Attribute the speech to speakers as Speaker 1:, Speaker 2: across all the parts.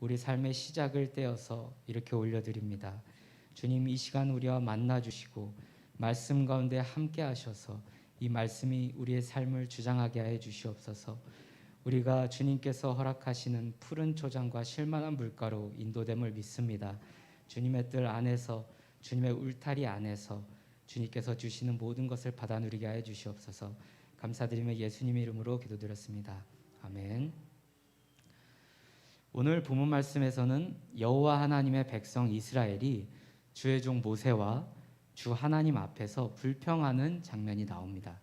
Speaker 1: 우리 삶의 시작을 떼어서 이렇게 올려드립니다. 주님, 이 시간 우리와 만나주시고 말씀 가운데 함께 하셔서 이 말씀이 우리의 삶을 주장하게 해 주시옵소서. 우리가 주님께서 허락하시는 푸른 초장과 실만한 물가로 인도됨을 믿습니다. 주님의 뜰 안에서, 주님의 울타리 안에서 주님께서 주시는 모든 것을 받아 누리게 해 주시옵소서. 감사드리며 예수님의 이름으로 기도드렸습니다. 아멘. 오늘 본문 말씀에서는 여호와 하나님의 백성 이스라엘이 주의 종 모세와 주 하나님 앞에서 불평하는 장면이 나옵니다.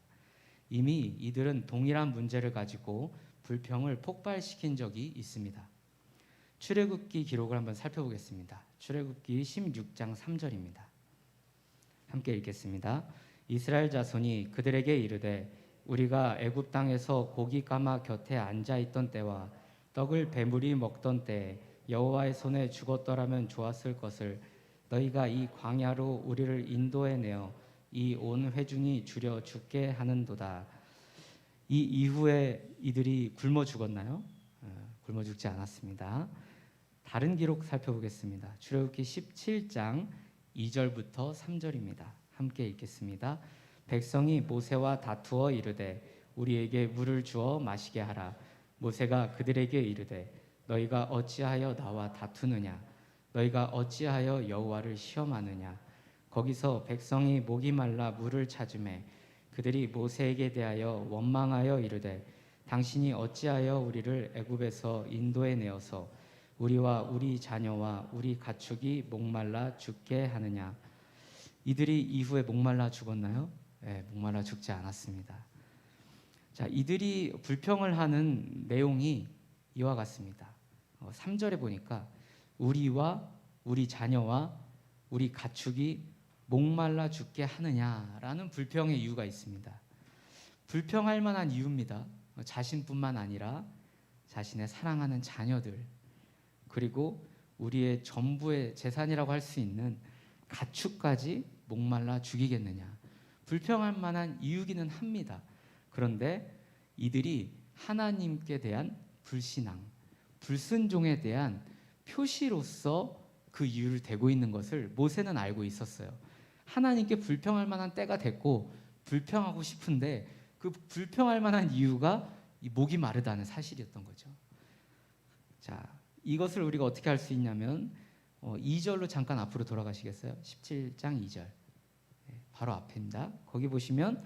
Speaker 1: 이미 이들은 동일한 문제를 가지고 불평을 폭발시킨 적이 있습니다. 출애굽기 기록을 한번 살펴보겠습니다. 출애굽기 16장 3절입니다. 함께 읽겠습니다. 이스라엘 자손이 그들에게 이르되 우리가 애굽 땅에서 고기 가마 곁에 앉아 있던 때와 떡을 배물이 먹던 때에 여호와의 손에 죽었더라면 좋았을 것을 너희가 이 광야로 우리를 인도해 내어 이 온 회중이 줄여 죽게 하는도다. 이 이후에 이들이 굶어 죽었나요? 굶어 죽지 않았습니다. 다른 기록 살펴보겠습니다. 출애굽기 17장 2절부터 3절입니다. 함께 읽겠습니다. 백성이 모세와 다투어 이르되 우리에게 물을 주어 마시게 하라. 모세가 그들에게 이르되 너희가 어찌하여 나와 다투느냐? 너희가 어찌하여 여호와를 시험하느냐? 거기서 백성이 목이 말라 물을 찾으매 그들이 모세에게 대하여 원망하여 이르되 당신이 어찌하여 우리를 애굽에서 인도해 내어서 우리와 우리 자녀와 우리 가축이 목말라 죽게 하느냐? 이들이 이후에 목말라 죽었나요? 네, 목말라 죽지 않았습니다. 자, 이들이 불평을 하는 내용이 이와 같습니다. 3절에 보니까 우리와 우리 자녀와 우리 가축이 목말라 죽게 하느냐라는 불평의 이유가 있습니다. 불평할 만한 이유입니다. 자신뿐만 아니라 자신의 사랑하는 자녀들, 그리고 우리의 전부의 재산이라고 할 수 있는 가축까지 목말라 죽이겠느냐. 불평할 만한 이유기는 합니다. 그런데 이들이 하나님께 대한 불신앙, 불순종에 대한 표시로서 그 이유를 대고 있는 것을 모세는 알고 있었어요. 하나님께 불평할 만한 때가 됐고 불평하고 싶은데 그 불평할 만한 이유가 이 목이 마르다는 사실이었던 거죠. 자, 이것을 우리가 어떻게 할 수 있냐면 2절로 잠깐 앞으로 돌아가시겠어요? 17장 2절. 바로 앞입니다. 거기 보시면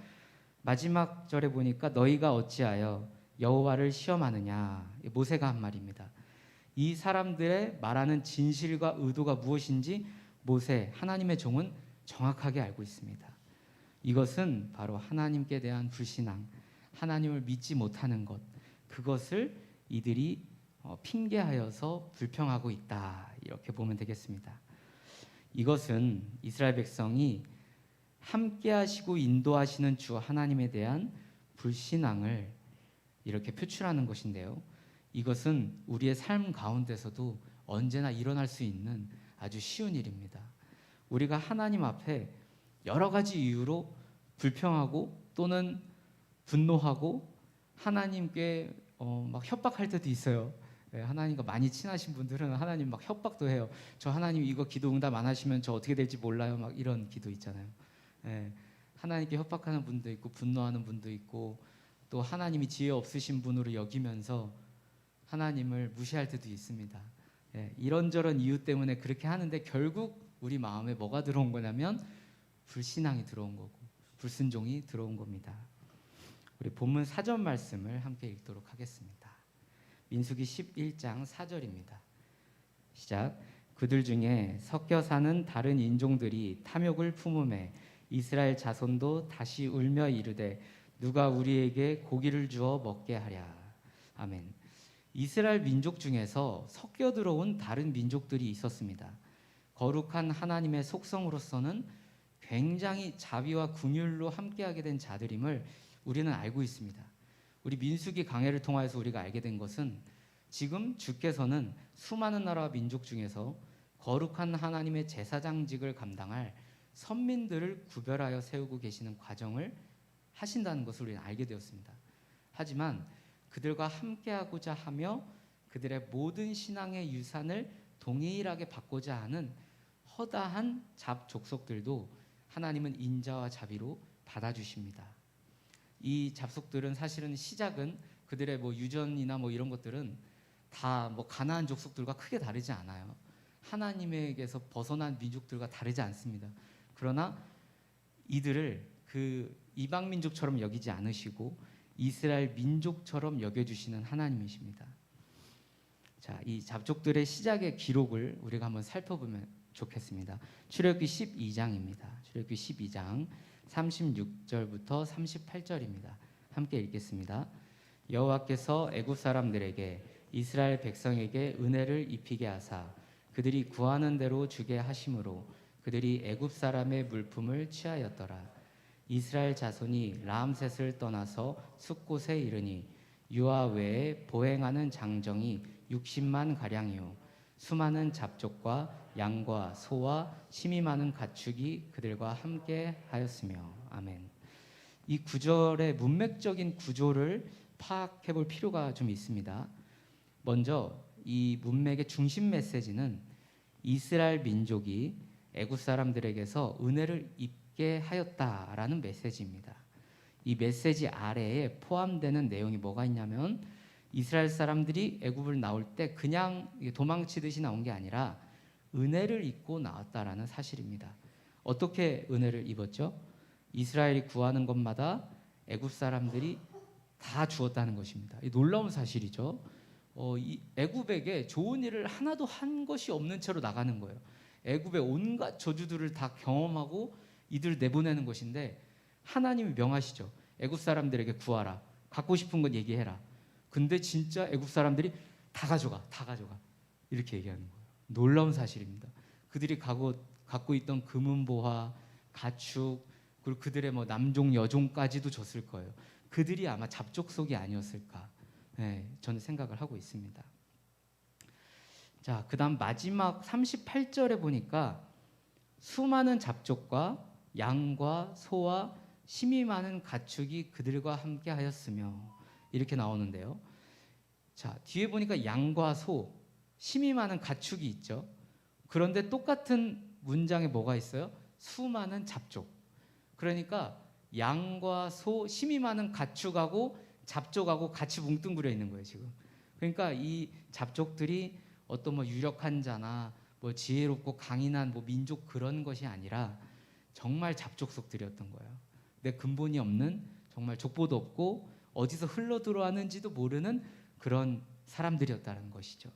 Speaker 1: 마지막 절에 보니까 너희가 어찌하여 여호와를 시험하느냐. 모세가 한 말입니다. 이 사람들의 말하는 진실과 의도가 무엇인지 모세, 하나님의 종은 정확하게 알고 있습니다. 이것은 바로 하나님께 대한 불신앙, 하나님을 믿지 못하는 것, 그것을 이들이 핑계하여서 불평하고 있다. 이렇게 보면 되겠습니다. 이것은 이스라엘 백성이 함께 하시고 인도하시는 주 하나님에 대한 불신앙을 이렇게 표출하는 것인데요. 이것은 우리의 삶 가운데서도 언제나 일어날 수 있는 아주 쉬운 일입니다. 우리가 하나님 앞에 여러 가지 이유로 불평하고 또는 분노하고 하나님께 막 협박할 때도 있어요. 하나님과 많이 친하신 분들은 하나님 막 협박도 해요. 저 하나님 이거 기도 응답 안 하시면 저 어떻게 될지 몰라요. 막 이런 기도 있잖아요. 하나님께 협박하는 분도 있고 분노하는 분도 있고 또 하나님이 지혜 없으신 분으로 여기면서 하나님을 무시할 때도 있습니다. 이런저런 이유 때문에 그렇게 하는데 결국 우리 마음에 뭐가 들어온 거냐면 불신앙이 들어온 거고 불순종이 들어온 겁니다. 우리 본문 사전 말씀을 함께 읽도록 하겠습니다. 민수기 11장 4절입니다. 시작. 그들 중에 섞여 사는 다른 인종들이 탐욕을 품음에 이스라엘 자손도 다시 울며 이르되 누가 우리에게 고기를 주어 먹게 하랴. 아멘. 이스라엘 민족 중에서 섞여 들어온 다른 민족들이 있었습니다. 거룩한 하나님의 속성으로서는 굉장히 자비와 긍휼로 함께하게 된 자들임을 우리는 알고 있습니다. 우리 민수기 강해를 통하여서 우리가 알게 된 것은 지금 주께서는 수많은 나라와 민족 중에서 거룩한 하나님의 제사장직을 감당할 선민들을 구별하여 세우고 계시는 과정을 하신다는 것을 우리는 알게 되었습니다. 하지만 그들과 함께하고자 하며 그들의 모든 신앙의 유산을 동일하게 받고자 하는 허다한 잡족속들도 하나님은 인자와 자비로 받아주십니다. 이 잡속들은 사실은 시작은 그들의 유전이나 이런 것들은 다 가나안 족속들과 크게 다르지 않아요. 하나님에게서 벗어난 민족들과 다르지 않습니다. 그러나 이들을 그 이방 민족처럼 여기지 않으시고 이스라엘 민족처럼 여겨주시는 하나님이십니다. 자, 이 잡족들의 시작의 기록을 우리가 한번 살펴보면 좋겠습니다. 출애굽기 12장입니다. 출애굽기 12장 36절부터 38절입니다. 함께 읽겠습니다. 여호와께서 애굽 사람들에게 이스라엘 백성에게 은혜를 입히게 하사 그들이 구하는 대로 주게 하심으로 그들이 애굽 사람의 물품을 취하였더라. 이스라엘 자손이 라암셋을 떠나서 숫곳에 이르니 유아 외에 보행하는 장정이 60만 가량이요 수많은 잡족과 양과 소와 심이 많은 가축이 그들과 함께 하였으며. 아멘. 이 구절의 문맥적인 구조를 파악해 볼 필요가 좀 있습니다. 먼저 이 문맥의 중심 메시지는 이스라엘 민족이 애굽 사람들에게서 은혜를 입게 하였다라는 메시지입니다. 이 메시지 아래에 포함되는 내용이 뭐가 있냐면 이스라엘 사람들이 애굽을 나올 때 그냥 도망치듯이 나온 게 아니라 은혜를 입고 나왔다라는 사실입니다. 어떻게 은혜를 입었죠? 이스라엘이 구하는 것마다 애굽 사람들이 다 주었다는 것입니다. 이 놀라운 사실이죠. 이 애굽에게 좋은 일을 하나도 한 것이 없는 채로 나가는 거예요. 애굽의 온갖 저주들을 다 경험하고 이들을 내보내는 것인데 하나님이 명하시죠. 애굽 사람들에게 구하라. 갖고 싶은 건 얘기해라. 근데 진짜 애굽 사람들이 다 가져가. 이렇게 얘기하는 거예요. 놀라운 사실입니다. 그들이 갖고 있던 금은보화, 가축, 그리고 그들의 남종, 여종까지도 줬을 거예요. 그들이 아마 잡족속이 아니었을까. 네, 저는 생각을 하고 있습니다. 자, 그다음 마지막 38절에 보니까 수많은 잡족과 양과 소와 심이 많은 가축이 그들과 함께 하였으며 이렇게 나오는데요. 자, 뒤에 보니까 양과 소, 심이 많은 가축이 있죠. 그런데 똑같은 문장에 뭐가 있어요? 수많은 잡족. 그러니까 양과 소, 심이 많은 가축하고 잡족하고 같이 뭉뚱그려 있는 거예요, 지금. 그러니까 이 잡족들이 어떤 유력한 자나 지혜롭고 강인한 민족 그런 것이 아니라 정말 잡족속들이었던 거예요. 내 근본이 없는 정말 족보도 없고 어디서 흘러 들어왔는지도 모르는 그런 사람들이었다는 것이죠.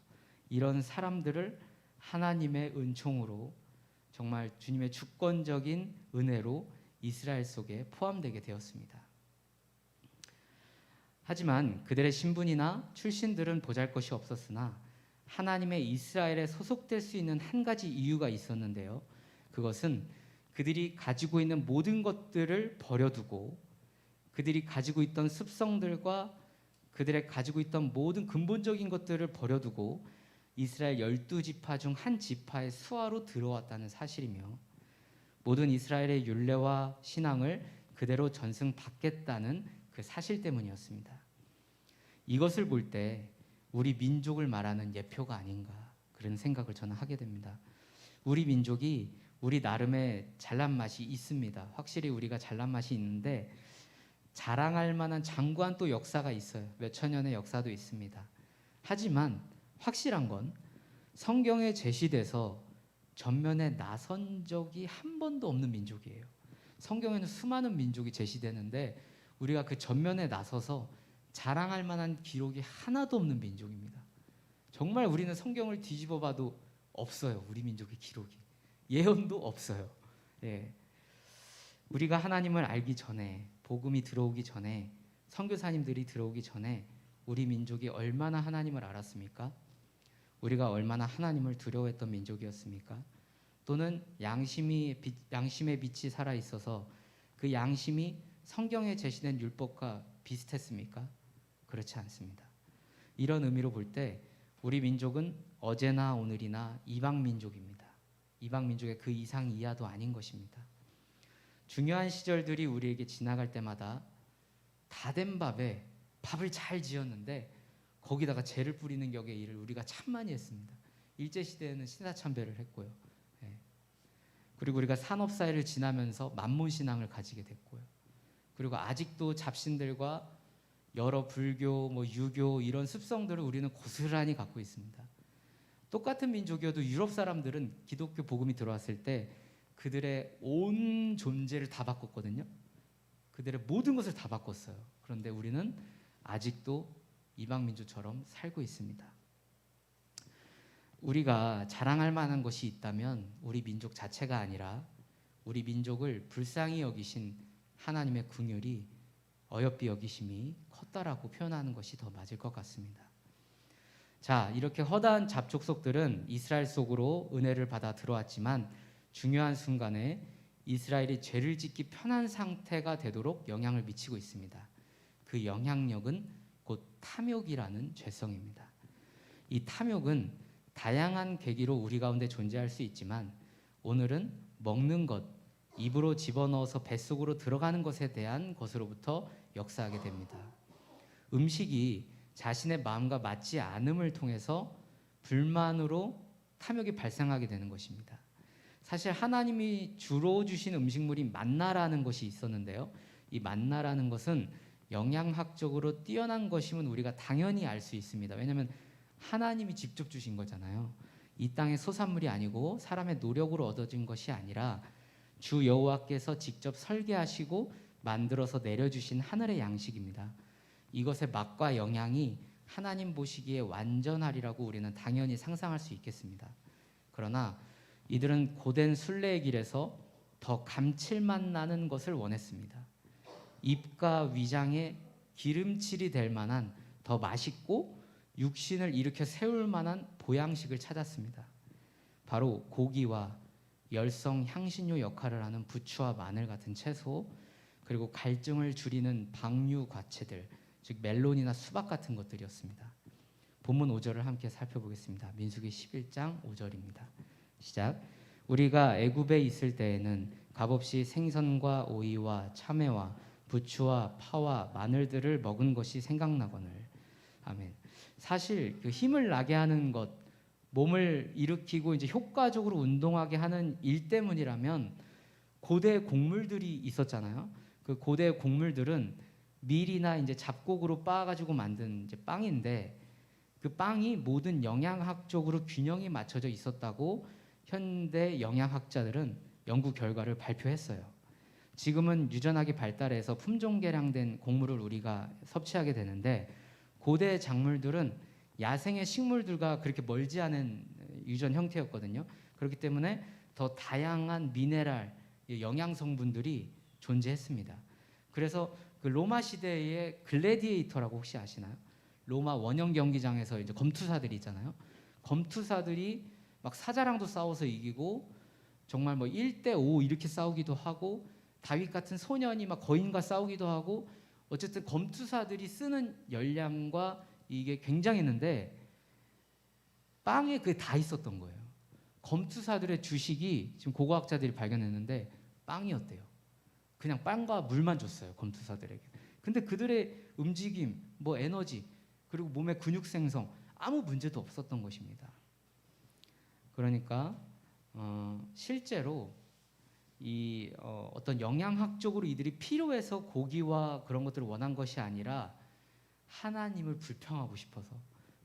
Speaker 1: 이런 사람들을 하나님의 은총으로 정말 주님의 주권적인 은혜로 이스라엘 속에 포함되게 되었습니다. 하지만 그들의 신분이나 출신들은 보잘것이 없었으나 하나님의 이스라엘에 소속될 수 있는 한 가지 이유가 있었는데요. 그것은 그들이 가지고 있는 모든 것들을 버려두고 그들이 가지고 있던 습성들과 그들의 가지고 있던 모든 근본적인 것들을 버려두고 이스라엘 12지파 중 한 지파의 수하로 들어왔다는 사실이며 모든 이스라엘의 율례와 신앙을 그대로 전승받겠다는 그 사실 때문이었습니다. 이것을 볼 때 우리 민족을 말하는 예표가 아닌가 그런 생각을 저는 하게 됩니다. 우리 민족이 우리 나름의 잘난 맛이 있습니다. 확실히 우리가 잘난 맛이 있는데 자랑할 만한 장구한 또 역사가 있어요. 몇천 년의 역사도 있습니다. 하지만 확실한 건 성경에 제시돼서 전면에 나선 적이 한 번도 없는 민족이에요. 성경에는 수많은 민족이 제시되는데 우리가 그 전면에 나서서 자랑할 만한 기록이 하나도 없는 민족입니다. 정말 우리는 성경을 뒤집어 봐도 없어요. 우리 민족의 기록이. 예언도 없어요. 예. 우리가 하나님을 알기 전에 복음이 들어오기 전에 선교사님들이 들어오기 전에 우리 민족이 얼마나 하나님을 알았습니까? 우리가 얼마나 하나님을 두려워했던 민족이었습니까? 또는 양심의 빛이 살아있어서 그 양심이 성경에 제시된 율법과 비슷했습니까? 그렇지 않습니다. 이런 의미로 볼 때 우리 민족은 어제나 오늘이나 이방 민족입니다. 이방 민족의 그 이상 이하도 아닌 것입니다. 중요한 시절들이 우리에게 지나갈 때마다 다 된 밥에 밥을 잘 지었는데 거기다가 재를 뿌리는 격의 일을 우리가 참 많이 했습니다. 일제시대에는 신사참배를 했고요. 예. 그리고 우리가 산업사회를 지나면서 만몬신앙을 가지게 됐고요. 그리고 아직도 잡신들과 여러 불교, 유교 이런 습성들을 우리는 고스란히 갖고 있습니다. 똑같은 민족이어도 유럽 사람들은 기독교 복음이 들어왔을 때 그들의 온 존재를 다 바꿨거든요. 그들의 모든 것을 다 바꿨어요. 그런데 우리는 아직도 이방 민족처럼 살고 있습니다. 우리가 자랑할 만한 것이 있다면 우리 민족 자체가 아니라 우리 민족을 불쌍히 여기신 하나님의 긍휼이 어여삐 여기심이 컸다라고 표현하는 것이 더 맞을 것 같습니다. 자, 이렇게 허다한 잡족속들은 이스라엘 속으로 은혜를 받아 들어왔지만 중요한 순간에 이스라엘이 죄를 짓기 편한 상태가 되도록 영향을 미치고 있습니다. 그 영향력은 곧 탐욕이라는 죄성입니다. 이 탐욕은 다양한 계기로 우리 가운데 존재할 수 있지만 오늘은 먹는 것, 입으로 집어넣어서 뱃속으로 들어가는 것에 대한 것으로부터 역사하게 됩니다. 음식이 자신의 마음과 맞지 않음을 통해서 불만으로 탐욕이 발생하게 되는 것입니다. 사실 하나님이 주로 주신 음식물이 만나라는 것이 있었는데요. 이 만나라는 것은 영양학적으로 뛰어난 것임은 우리가 당연히 알 수 있습니다. 왜냐하면 하나님이 직접 주신 거잖아요. 이 땅의 소산물이 아니고 사람의 노력으로 얻어진 것이 아니라 주 여호와께서 직접 설계하시고 만들어서 내려주신 하늘의 양식입니다. 이것의 맛과 영양이 하나님 보시기에 완전하리라고 우리는 당연히 상상할 수 있겠습니다. 그러나 이들은 고된 순례의 길에서 더 감칠맛 나는 것을 원했습니다. 입과 위장에 기름칠이 될 만한 더 맛있고 육신을 일으켜 세울 만한 보양식을 찾았습니다. 바로 고기와 열성 향신료 역할을 하는 부추와 마늘 같은 채소, 그리고 갈증을 줄이는 방류 과채들, 즉 멜론이나 수박 같은 것들이었습니다. 본문 5절을 함께 살펴보겠습니다. 민수기 11장 5절입니다. 시작. 우리가 애굽에 있을 때에는 값없이 생선과 오이와 참외와 부추와 파와 마늘들을 먹은 것이 생각나거늘. 아멘. 사실 그 힘을 나게 하는 것, 몸을 일으키고 이제 효과적으로 운동하게 하는 일 때문이라면 고대 곡물들이 있었잖아요. 그 고대 곡물들은 밀이나 이제 잡곡으로 빻아가지고 만든 이제 빵인데 그 빵이 모든 영양학적으로 균형이 맞춰져 있었다고 현대 영양학자들은 연구 결과를 발표했어요. 지금은 유전학이 발달해서 품종 개량된 곡물을 우리가 섭취하게 되는데 고대 작물들은 야생의 식물들과 그렇게 멀지 않은 유전 형태였거든요. 그렇기 때문에 더 다양한 미네랄, 영양 성분들이 존재했습니다. 그래서 그 로마 시대의 글래디에이터라고 혹시 아시나요? 로마 원형 경기장에서 이제 검투사들이 있잖아요. 검투사들이 막 사자랑도 싸워서 이기고 정말 1대5 이렇게 싸우기도 하고 다윗 같은 소년이 막 거인과 싸우기도 하고 어쨌든 검투사들이 쓰는 열량과 이게 굉장했는데 빵에 그게 다 있었던 거예요. 검투사들의 주식이 지금 고고학자들이 발견했는데 빵이었대요. 그냥 빵과 물만 줬어요, 검투사들에게. 근데 그들의 움직임, 에너지, 그리고 몸의 근육 생성 아무 문제도 없었던 것입니다. 그러니까 실제로 이 어떤 영양학적으로 이들이 필요해서 고기와 그런 것들을 원한 것이 아니라 하나님을 불평하고 싶어서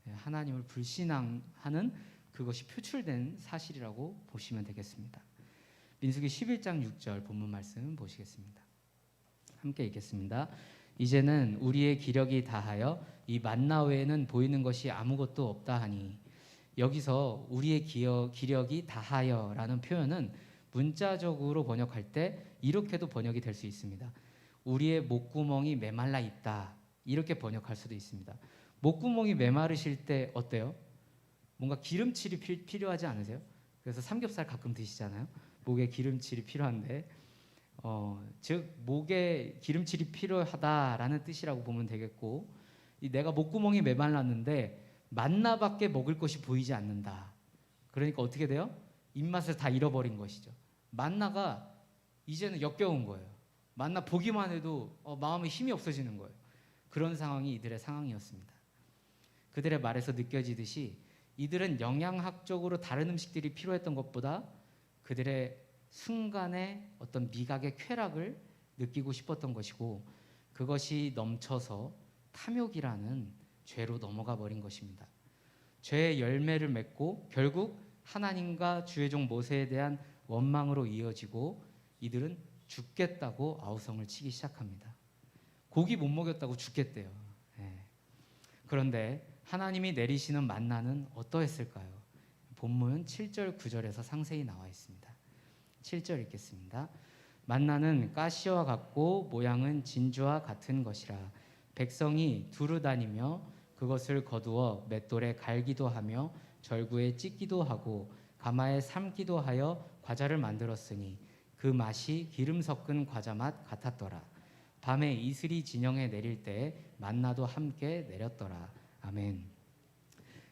Speaker 1: 하나님을 불신앙하는 그것이 표출된 사실이라고 보시면 되겠습니다. 민수기 11장 6절 본문 말씀 보시겠습니다. 함께 읽겠습니다. 이제는 우리의 기력이 다하여 이 만나 외에는 보이는 것이 아무것도 없다 하니, 여기서 우리의 기력이 다하여라는 표현은 문자적으로 번역할 때 이렇게도 번역이 될 수 있습니다. 우리의 목구멍이 메말라 있다, 이렇게 번역할 수도 있습니다. 목구멍이 메마르실 때 어때요? 뭔가 기름칠이 필요하지 않으세요? 그래서 삼겹살 가끔 드시잖아요. 목에 기름칠이 필요한데 즉 목에 기름칠이 필요하다라는 뜻이라고 보면 되겠고, 내가 목구멍이 메말랐는데 만나밖에 먹을 것이 보이지 않는다. 그러니까 어떻게 돼요? 입맛을 다 잃어버린 것이죠. 만나가 이제는 역겨운 거예요. 만나 보기만 해도 마음에 힘이 없어지는 거예요. 그런 상황이 이들의 상황이었습니다. 그들의 말에서 느껴지듯이 이들은 영양학적으로 다른 음식들이 필요했던 것보다 그들의 순간의 어떤 미각의 쾌락을 느끼고 싶었던 것이고, 그것이 넘쳐서 탐욕이라는 죄로 넘어가 버린 것입니다. 죄의 열매를 맺고 결국 하나님과 주의 종 모세에 대한 원망으로 이어지고, 이들은 죽겠다고 아우성을 치기 시작합니다. 고기 못 먹였다고 죽겠대요. 그런데 하나님이 내리시는 만나는 어떠했을까요? 본문 7절 9절에서 상세히 나와 있습니다. 7절 읽겠습니다. 만나는 가시와 같고 모양은 진주와 같은 것이라. 백성이 두루 다니며 그것을 거두어 맷돌에 갈기도 하며 절구에 찢기도 하고 가마에 삶기도 하여 과자를 만들었으니 그 맛이 기름 섞은 과자 맛 같았더라. 밤에 이슬이 진영에 내릴 때 만나도 함께 내렸더라. 아멘.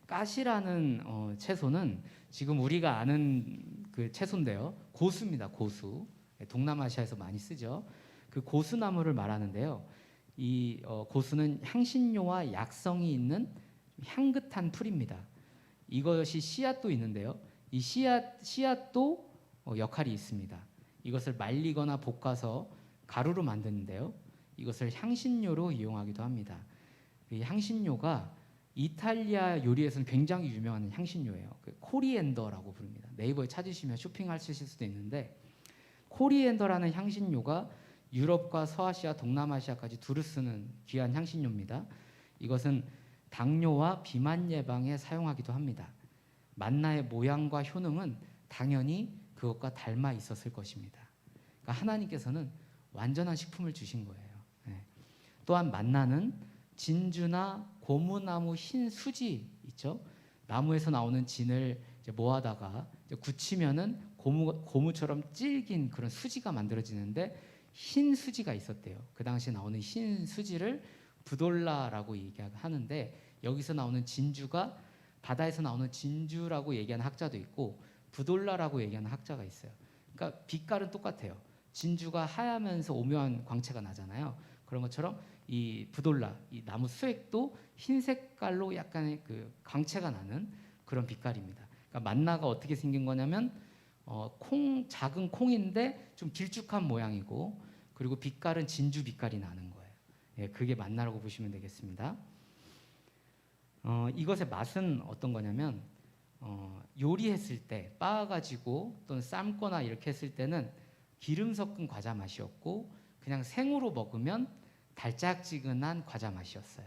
Speaker 1: 가시라는 채소는 지금 우리가 아는 그 채소인데요. 고수입니다. 고수. 동남아시아에서 많이 쓰죠. 그 고수나무를 말하는데요. 이 고수는 향신료와 약성이 있는 향긋한 풀입니다. 이것이 씨앗도 있는데요. 이 씨앗도 역할이 있습니다. 이것을 말리거나 볶아서 가루로 만드는데요. 이것을 향신료로 이용하기도 합니다. 이 향신료가 이탈리아 요리에서는 굉장히 유명한 향신료예요. 코리앤더라고 부릅니다. 네이버에 찾으시면 쇼핑하실 수도 있는데, 코리앤더라는 향신료가 유럽과 서아시아, 동남아시아까지 두루 쓰는 귀한 향신료입니다. 이것은 당뇨와 비만 예방에 사용하기도 합니다. 만나의 모양과 효능은 당연히 그것과 닮아 있었을 것입니다. 그러니까 하나님께서는 완전한 식품을 주신 거예요. 또한 만나는 진주나 고무나무 흰 수지 있죠. 나무에서 나오는 진을 이제 모아다가 이제 굳히면은 고무처럼 질긴 그런 수지가 만들어지는데, 흰 수지가 있었대요. 그 당시에 나오는 흰 수지를 부돌라라고 얘기하는데, 여기서 나오는 진주가 바다에서 나오는 진주라고 얘기하는 학자도 있고 부돌라라고 얘기하는 학자가 있어요. 그러니까 빛깔은 똑같아요. 진주가 하얗면서 오묘한 광채가 나잖아요. 그런 것처럼 이 부돌라, 이 나무 수액도 흰 색깔로 약간의 그 광채가 나는 그런 빛깔입니다. 그러니까 만나가 어떻게 생긴 거냐면 작은 콩인데 좀 길쭉한 모양이고, 그리고 빛깔은 진주 빛깔이 나는 거예요. 그게 만나라고 보시면 되겠습니다. 이것의 맛은 어떤 거냐면 요리했을 때 빻아가지고 또는 삶거나 이렇게 했을 때는 기름 섞은 과자 맛이었고, 그냥 생으로 먹으면 달짝지근한 과자 맛이었어요.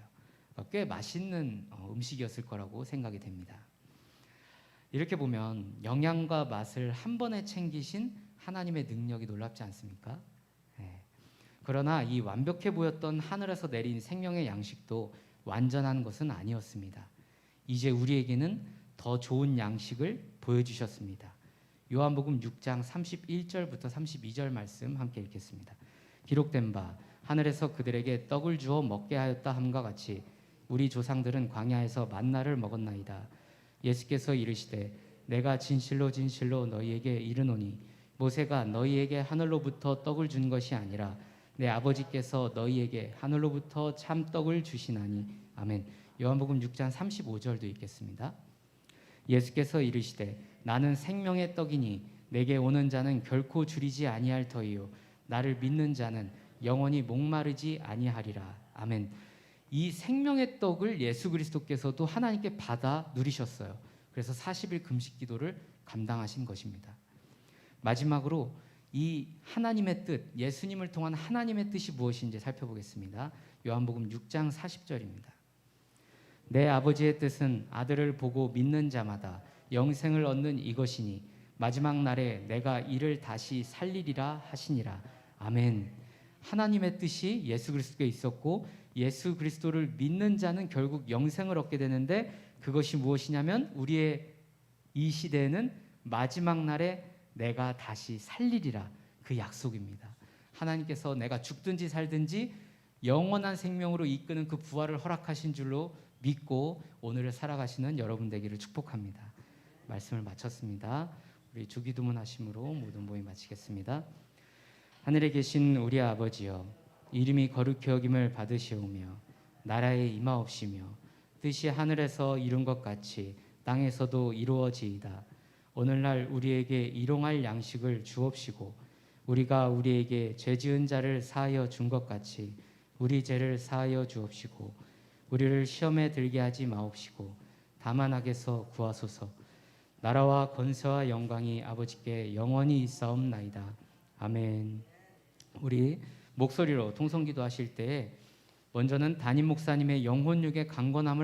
Speaker 1: 꽤 맛있는 음식이었을 거라고 생각이 됩니다. 이렇게 보면 영양과 맛을 한 번에 챙기신 하나님의 능력이 놀랍지 않습니까? 그러나 이 완벽해 보였던 하늘에서 내린 생명의 양식도 완전한 것은 아니었습니다. 이제 우리에게는 더 좋은 양식을 보여주셨습니다. 요한복음 6장 31절부터 32절 말씀 함께 읽겠습니다. 기록된 바 하늘에서 그들에게 떡을 주어 먹게 하였다 함과 같이 우리 조상들은 광야에서 만나를 먹었나이다. 예수께서 이르시되 내가 진실로 진실로 너희에게 이르노니 모세가 너희에게 하늘로부터 떡을 준 것이 아니라 내 아버지께서 너희에게 하늘로부터 참 떡을 주시나니. 아멘. 요한복음 6장 35절도 읽겠습니다. 예수께서 이르시되 나는 생명의 떡이니 내게 오는 자는 결코 줄이지 아니할 터이요 나를 믿는 자는 영원히 목마르지 아니하리라. 아멘. 이 생명의 떡을 예수 그리스도께서도 하나님께 받아 누리셨어요. 그래서 40일 금식 기도를 감당하신 것입니다. 마지막으로 이 하나님의 뜻, 예수님을 통한 하나님의 뜻이 무엇인지 살펴보겠습니다. 요한복음 6장 40절입니다. 내 아버지의 뜻은 아들을 보고 믿는 자마다 영생을 얻는 이것이니 마지막 날에 내가 이를 다시 살리리라 하시니라. 아멘. 하나님의 뜻이 예수 그리스도께 있었고, 예수 그리스도를 믿는 자는 결국 영생을 얻게 되는데, 그것이 무엇이냐면 우리의 이 시대에는 마지막 날에 내가 다시 살리리라, 그 약속입니다. 하나님께서 내가 죽든지 살든지 영원한 생명으로 이끄는 그 부활을 허락하신 줄로 믿고 오늘을 살아가시는 여러분 되기를 축복합니다. 말씀을 마쳤습니다. 우리 주기도문 하심으로 모든 모임 마치겠습니다. 하늘에 계신 우리 아버지여, 이름이 거룩히 여김을 받으시오며 나라에 임하옵시며 뜻이 하늘에서 이룬 것 같이 땅에서도 이루어지이다. 오늘날 우리에게 일용할 양식을 주옵시고 우리가 우리에게 죄 지은 자를 사하여 준 것 같이 우리 죄를 사하여 주옵시고 우리를 시험에 들게 하지 마옵시고 다만 악에서 구하소서. 나라와 권세와 영광이 아버지께 영원히 있사옵나이다. 아멘. 우리 목소리로 통성기도 하실 때에 먼저는 담임 목사님의 영혼육의 강건함을